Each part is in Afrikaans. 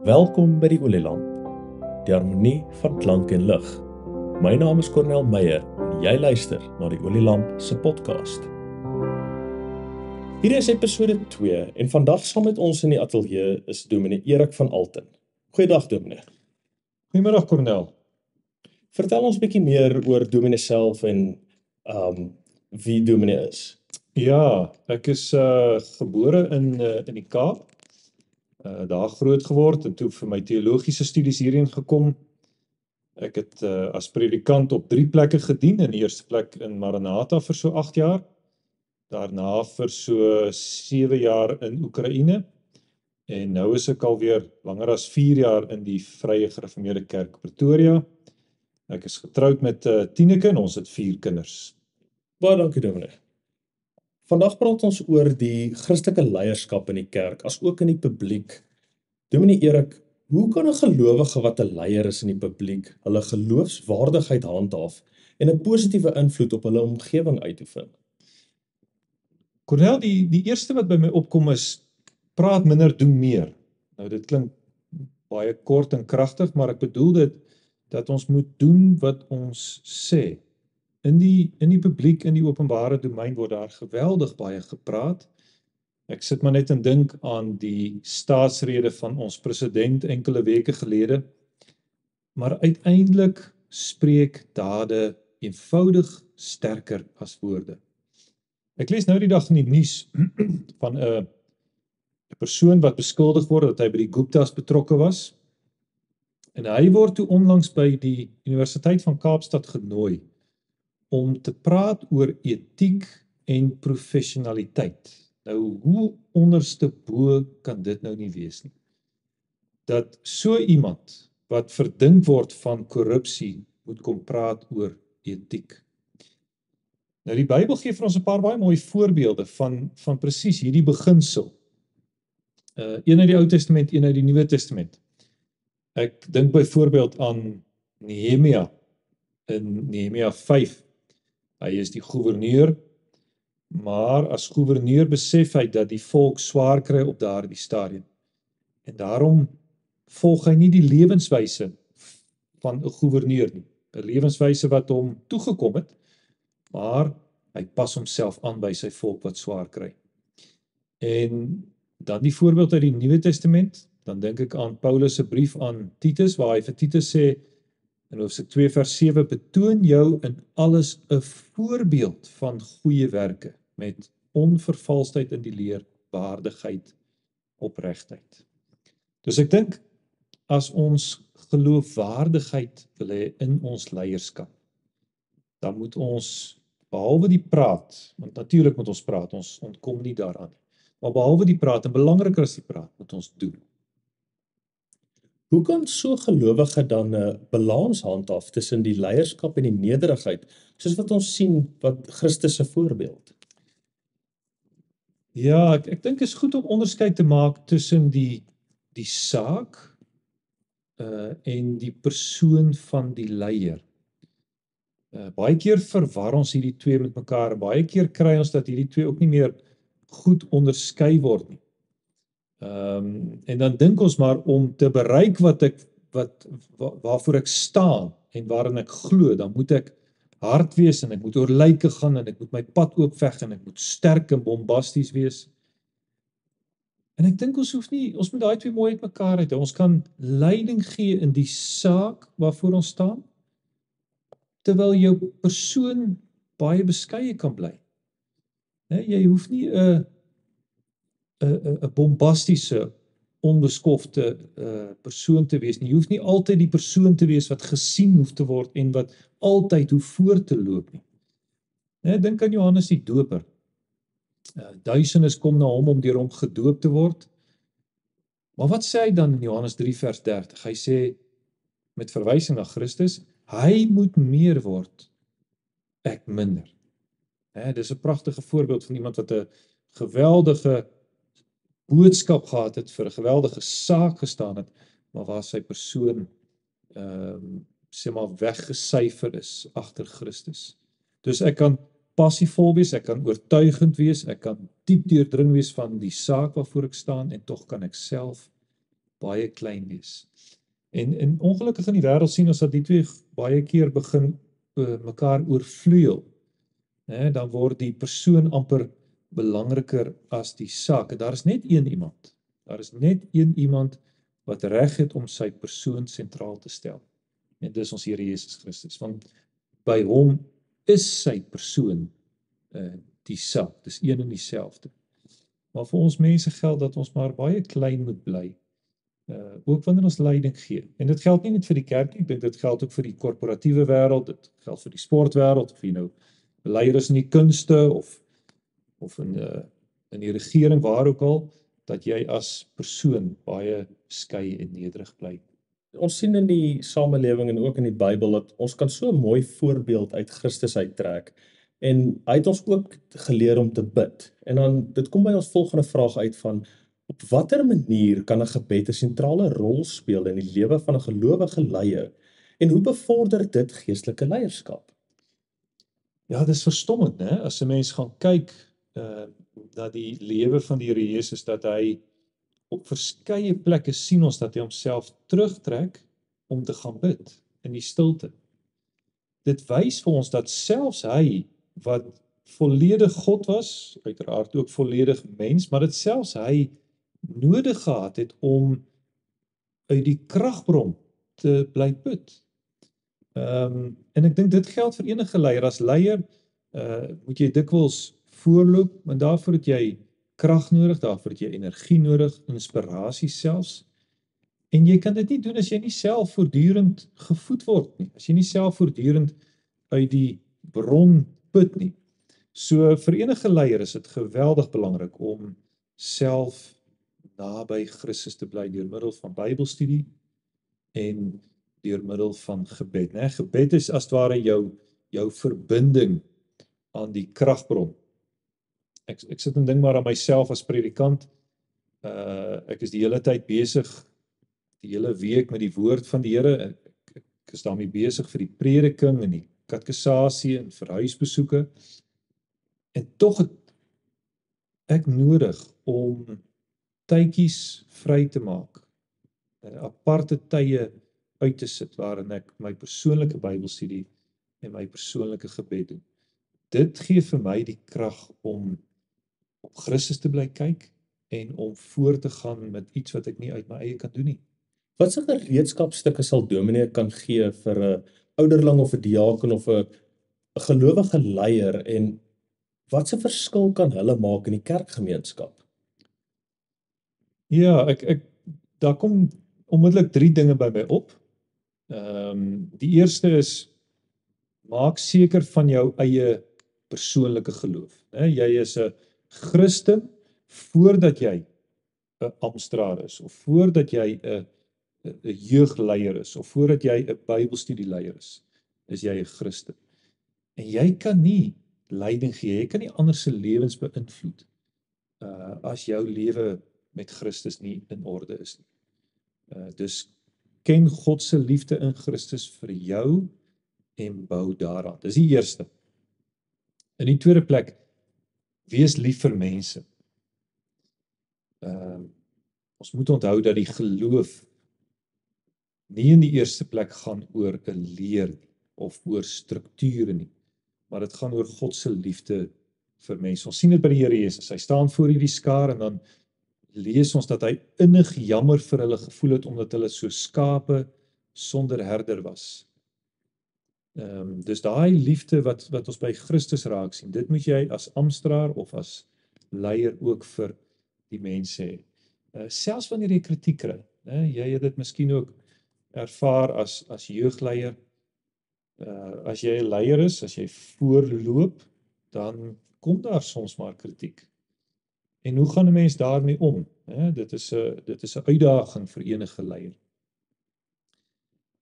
Welkom by die Olielamp, die harmonie van klank en lig. My naam is Cornel Meyer en jy luister na die Olielamp se podcast. Hier is episode 2 en vandag saam met ons in die ateljee is Dominee Erik van Alten. Goeiedag Dominee. Goeiemiddag Cornel. Vertel ons 'n bietjie meer oor Dominee self en wie Dominee is. Ja, ek is gebore in die Kaap, daar groot geword en toe vir my teologiese studies hierheen gekom. Ek het as predikant op 3 plekke gedien, in die eerste plek in Maranatha vir so 8 jaar, daarna vir so 7 jaar in Oekraïne, en nou is ek alweer langer as 4 jaar in die Vrye Gereformeerde Kerk Pretoria. Ek is getroud met Tineke en ons het 4 kinders. Baie dankie Dominee. Vandag praat ons oor die Christelike leierskap in die kerk, as ook in die publiek. Dominee Erik, hoe kan 'n gelowige wat 'n leier is in die publiek, hulle geloofswaardigheid handhaaf en 'n positiewe invloed op hulle omgewing uitoefen? Cornel, die eerste wat by my opkom is, praat minder, doen meer. Nou dit klink baie kort en kragtig, maar ek bedoel dit, dat ons moet doen wat ons sê. In die publiek, in die openbare domein word daar geweldig baie gepraat. Ek sit maar net en dink aan die staatsrede van ons president enkele weke gelede, maar uiteindelik spreek dade eenvoudig sterker as woorde. Ek lees nou die dag in die nuus van 'n persoon wat beskuldig word dat hy by die Guptas betrokke was, en hy word toe onlangs by die Universiteit van Kaapstad genooi om te praat oor etiek en professionaliteit. Nou, hoe onderste bo kan dit nou nie wees nie? Dat so iemand wat verdink word van korrupsie moet kom praat oor etiek. Nou, die Bybel gee vir ons 'n paar baie mooi voorbeelde van presies hierdie beginsel. Een uit die Ou Testament, een uit die Nuwe Testament. Ek dink byvoorbeeld aan Nehemia in Nehemia 5. Hy is die gouverneur, maar as gouverneur besef hy dat die volk swaar kry op daardie stadium. En daarom volg hy nie die lewenswyse van 'n gouverneur nie, 'n lewenswyse wat hom toegekom het, maar hy pas homself aan by sy volk wat swaar kry. En dan die voorbeeld uit die Nuwe Testament, dan dink ek aan Paulus se brief aan Titus, waar hy vir Titus sê, in Hoofstuk 2 vers 7, betoon jou in alles 'n voorbeeld van goeie werke, met onvervalsheid in die leer, waardigheid, opregtheid. Dus ek dink, as ons geloofwaardigheid wil hê in ons leierskap, dan moet ons, behalwe die praat, want natuurlik moet ons praat, ons ontkom nie daaraan, maar behalwe die praat, en belangriker as die praat, moet ons doen. Hoe kan so gelowige dan 'n balans handhaaf tussen die leierskap en die nederigheid, soos wat ons sien wat Christus se voorbeeld? Ja, ek dink is goed om onderskeid te maak tussen die saak en die persoon van die leier. Baie keer verwar ons hierdie twee met mekaar, baie keer kry ons dat hierdie twee ook nie meer goed onderskei word nie. En dan dink ons maar om te bereik waarvoor ek staan en waarin ek glo, dan moet ek hard wees en ek moet oor lyke gaan en ek moet my pad oopveg en ek moet sterk en bombasties wees. En ek dink ons moet daai twee mooi uit mekaar uit. Ons kan leiding gee in die saak waarvoor ons staan, terwyl jou persoon baie beskeie kan bly. Jy hoef nie 'n bombastiese, onbeskofte persoon te wees nie. Jy hoef nie altyd die persoon te wees wat gesien hoef te word en wat altyd hoef voor te loop nie. Dink aan Johannes die Doper. Duisendes kom na hom om deur hom gedoop te word. Maar wat sê hy dan in Johannes 3 vers 30? Hy sê, met verwysing na Christus, hy moet meer word, ek minder. Dis 'n pragtige voorbeeld van iemand wat 'n geweldige boodskap gehad het, vir 'n geweldige saak gestaan het, maar waar sy persoon sê maar weggesyfer is agter Christus. Dus ek kan passievol wees, ek kan oortuigend wees, ek kan diep deurdring wees van die saak waarvoor ek staan, en tog kan ek self baie klein wees. En ongelukkig in die wêreld sien ons dat die twee baie keer begin mekaar oorvleuel. Dan word die persoon amper belangriker as die saak. En daar is net een iemand. Daar is net een iemand wat reg het om sy persoon sentraal te stel. En dis ons Here Jesus Christus. Want by hom is sy persoon die saak. Dis een en dieselfde. Maar vir ons mense geld dat ons maar baie klein moet bly. Ook wanneer ons leiding gee. En dit geld nie net vir die kerk nie, dit geld ook vir die korporatiewe wêreld, dit geld vir die sportwêreld, of jy nou leier is in die kunste of in die regering, waar ook al, dat jy as persoon baie skei en nederig bly. Ons sien in die samelewing en ook in die Bybel dat ons kan so 'n mooi voorbeeld uit Christus uittrek. En hy het ons ook geleer om te bid. En dan dit kom by ons volgende vraag uit van op watter manier kan 'n gebed 'n sentrale rol speel in die lewe van 'n gelowige leier en hoe bevorder dit geestelike leierskap? Ja, dis verstommend, né? As 'n mens gaan kyk na die lewe van die Here Jesus, dat hy op verskeie plekke sien ons dat hy homself terugtrek om te gaan bid in die stilte. Dit wys vir ons dat selfs hy wat volledig God was, uiteraard ook volledig mens, maar dit selfs hy nodig gehad het om uit die kragbron te bly put. En ek dink dit geld vir enige leier. As leier moet jy dikwels voorloop, maar daarvoor het jy krag nodig, daarvoor het jy energie nodig, inspirasie selfs. En jy kan dit nie doen as jy nie self voortdurend gevoed word nie, as jy nie self voortdurend uit die bron put nie. So vir enige leier is dit geweldig belangrik om self naby Christus te bly deur middel van Bybelstudie en deur middel van gebed, né? Gebed is as ware jou verbinding aan die kragbron. Ek sit en dink maar aan myself as predikant. Ek is die hele tyd besig, die hele week met die woord van die Here. Ek is daarmee besig vir die prediking en die katekisasie en vir huisbesoeke. En tog het ek nodig om tydjies vry te maak, aparte tye uit te sit waarin ek my persoonlike Bybelstudie en my persoonlike gebed doen. Dit gee vir my die krag om op Christus te bly kyk en om voort te gaan met iets wat ek nie uit my eie kan doen nie. Wat se gereedskapstukke sal dominee kan gee vir 'n ouderling of 'n diaken of 'n gelowige leier en wat se verskil kan hulle maak in die kerkgemeenskap? Ja, daar kom onmiddellik 3 dinge by my op. Die eerste is, maak seker van jou eie persoonlike geloof. Jy is 'n Christen voordat jy 'n amptenaar is, of voordat jy 'n jeugleier is, of voordat jy 'n Bybelstudieleier is jy 'n Christen. En jy kan nie leiding gee, jy kan nie ander se lewens beïnvloed as jou lewe met Christus nie in orde is nie. Dus ken God se liefde in Christus vir jou en bou daaraan. Dis die eerste. In die tweede plek, wees lief vir mense. Ons moet onthou dat die geloof nie in die eerste plek gaan oor 'n leer nie, of oor strukture nie, maar dit gaan oor God se liefde vir mense. Ons sien dit by die Here Jesus. Hy staan voor hierdie skaar en dan lees ons dat hy innig jammer vir hulle gevoel het omdat hulle so skape sonder herder was. Dus daai liefde wat ons by Christus raak sien, dit moet jy as amptenaar of as leier ook vir die mense hê. Selfs wanneer jy kritiek kry, jy het dit miskien ook ervaar as jeugleier. As jy 'n leier is, as jy voorloop, dan kom daar soms maar kritiek. En hoe gaan 'n mens daarmee om? Dit is 'n uitdaging vir enige leier.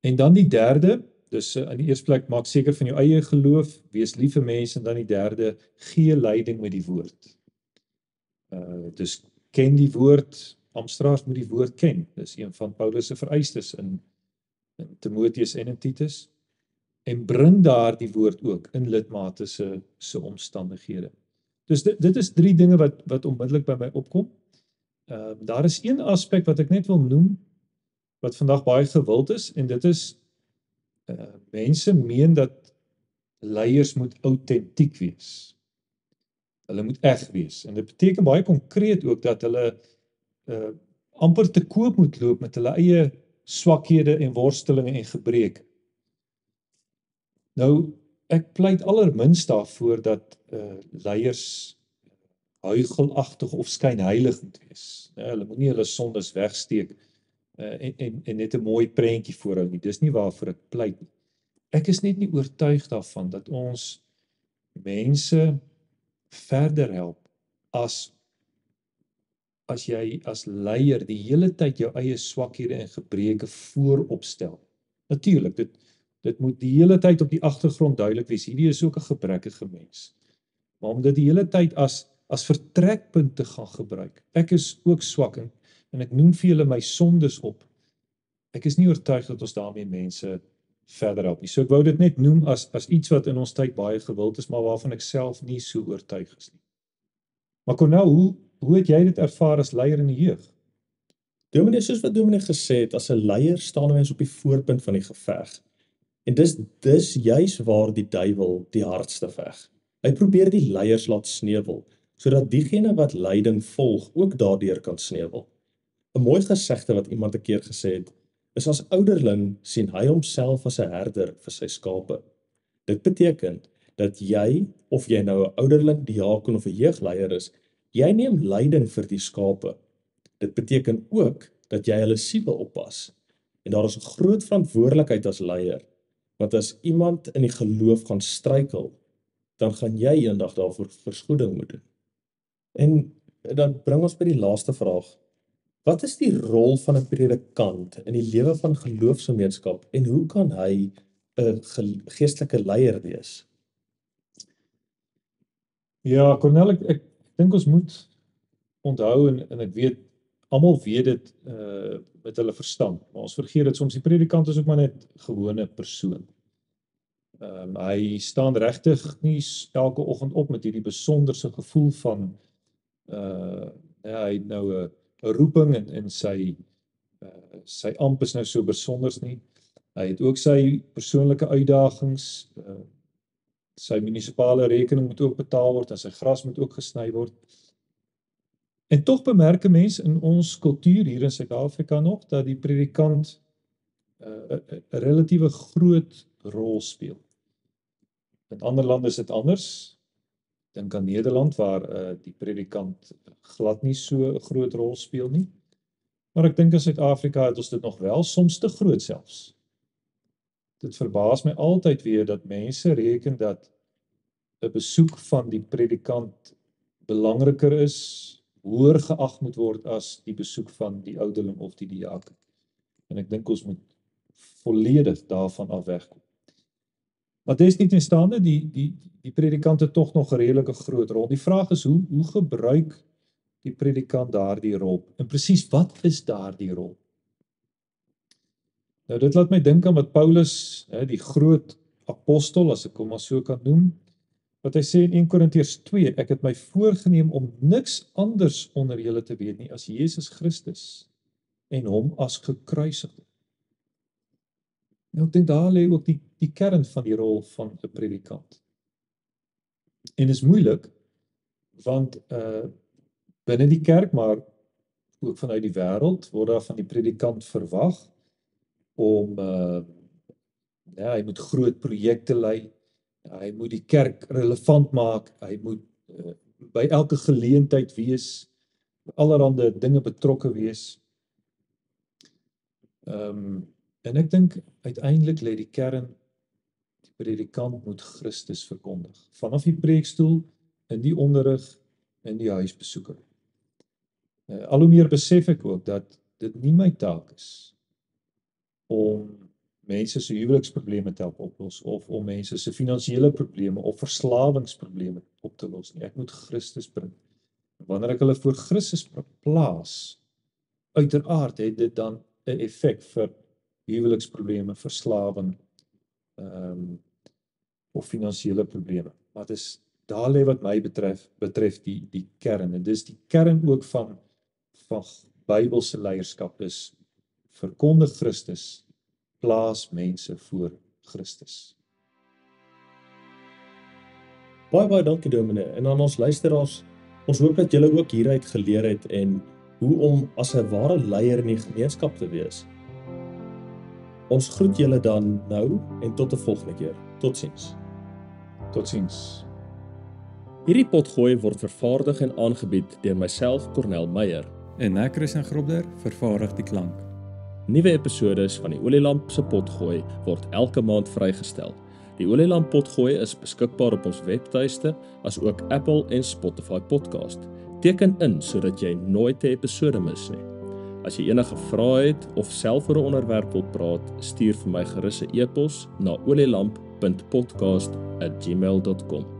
En dan die derde, dus in die eerste plek maak seker van jou eie geloof, wees lief vir mense, en dan die derde, gee leiding met die woord. Dus ken die woord, amptenaars moet die woord ken. Dis een van Paulus se vereistes in Timoteus en in Titus. En bring daar die woord ook in lidmate se omstandighede. Dus dit is 3 dinge wat onmiddellik by my opkom. Daar is een aspek wat ek net wil noem, wat vandag baie gewild is, en dit is, mense meen dat leiers moet autentiek wees. Hulle moet eg wees. En dit beteken baie konkreet ook dat hulle amper te koop moet loop met hulle eie swakhede en worstelinge en gebreke. Nou, ek pleit allerminst daarvoor dat leiers huigelagtig of skynheilig moet wees. Hulle moet nie hulle sondes wegsteek en net 'n mooi prentjie voorhou nie. Dis nie waarvoor ek pleit nie. Ek is net nie oortuig daarvan dat ons mense verder help as jy as leier die hele tyd jou eie swakhede en gebreke vooropstel. Natuurlik, dit moet die hele tyd op die agtergrond duidelik wees. Hierdie is ook 'n gebrekkige mens. Maar om dit die hele tyd as vertrekpunt te gaan gebruik. Ek is ook swak en ek noem vir julle my sondes op. Ek is nie oortuig dat ons daarmee mense verder help nie. So ek wou dit net noem as iets wat in ons tyd baie gewild is, maar waarvan ek self nie so oortuig is nie. Maar Cornel, hoe het jy dit ervaar as leier in die jeug? Dominee, soos wat Dominee gesê het, as 'n leier staan mens op die voorpunt van die geveg. En dis juis waar die duiwel die hardste veg. Hy probeer die leiers laat sneuwel, sodat diegene wat leiding volg ook daardeur kan sneuwel. 'n Mooi gesegde wat iemand 'n keer gesê het, is as ouderling sien hy homself as 'n herder vir sy skape. Dit beteken dat jy, of jy nou 'n ouderling, diakon of 'n jeugleier is, jy neem leiding vir die skape. Dit beteken ook dat jy hulle siele oppas. En daar is 'n groot verantwoordelikheid as leier, want as iemand in die geloof gaan struikel, dan gaan jy eendag daarvoor verskoning moet doen. En dan bring ons by die laaste vraag. Wat is die rol van 'n predikant in die lewe van geloofsgemeenskap en hoe kan hy 'n geestelike leier wees? Ja, Cornel, ek dink ons moet onthou en ek weet almal weet dit met hulle verstand, maar ons vergeet dat soms die predikant is ook maar net gewone persoon. Hy staan regtig nie elke oggend op met hierdie besonderse gevoel van hy het nou 'n roeping en sy amp is nou so besonders nie. Hy het ook sy persoonlike uitdagings, sy munisipale rekening moet ook betaal word en sy gras moet ook gesny word. En tog bemerk 'n mens in ons kultuur hier in Suid-Afrika nog dat die predikant 'n relatiewe groot rol speel. In ander lande is dit anders. Dink aan Nederland waar die predikant glad nie so 'n groot rol speel nie. Maar ek dink in Suid-Afrika het ons dit nog wel, soms te groot selfs. Dit verbaas my altyd weer dat mense reken dat 'n besoek van die predikant belangriker is, hoër geag moet word as die besoek van die ouderling of die diaken. En ek dink ons moet volledig daarvan af wegkom. Maar desniettenstaande, die predikant het tog nog 'n redelike groot rol. Die vraag is hoe gebruik die predikant daardie rol? En presies wat is daardie rol? Nou dit laat my dink aan wat Paulus, die groot apostel, as ek hom maar so kan noem, wat hy sê in 1 Korintiërs 2, ek het my voorgenem om niks anders onder julle te weet nie as Jesus Christus en hom as gekruisigde. Nou ek dink daar lê ook die kern van die rol van 'n predikant. En is moeilik want binne die kerk, maar ook vanuit die wêreld word daar van die predikant verwag om hy moet groot projekte lei, hy moet die kerk relevant maak, hy moet by elke geleentheid wees, allerhande dinge betrokke wees. En ek dink uiteindelik lê die kern, die predikant moet Christus verkondig, vanaf die preekstoel, in die onderrig, in die huisbesoeke. Al hoe meer besef ek ook dat dit nie my taak is om mense se huweliksprobleme te help oplos, of om mense se finansiële probleme of verslawingsprobleme op te los nie. Ek moet Christus bring. Wanneer ek hulle voor Christus plaas, uiteraard het dit dan 'n effek vir huweliksprobleme, verslawing, of finansiële probleme. Maar daar lê wat my betref die kern. En dis die kern ook van Bybelse leierskap, is verkondig Christus, plaas mense voor Christus. Baie dankie Dominee. En aan ons luisteraars, ons hoop dat julle ook hieruit geleer het en hoe om as 'n ware leier in die gemeenskap te wees. Ons groet julle dan nou en tot 'n volgende keer. Totsiens. Totsiens. Hierdie potgooi word vervaardig en aangebied deur myself, Cornel Meyer. En ek, Christian Grobler, vervaardig die klank. Nuwe episodes van die Olielamp se potgooi word elke maand vrygestel. Die Olielamp potgooi is beskikbaar op ons webtuiste, as ook Apple en Spotify podcast. Teken in sodat jy nooit 'n episode mis nie. As jy enige vrae het of self oor 'n onderwerp wil praat, stuur vir my gerus 'n e-pos na olielamp.podcast@gmail.com.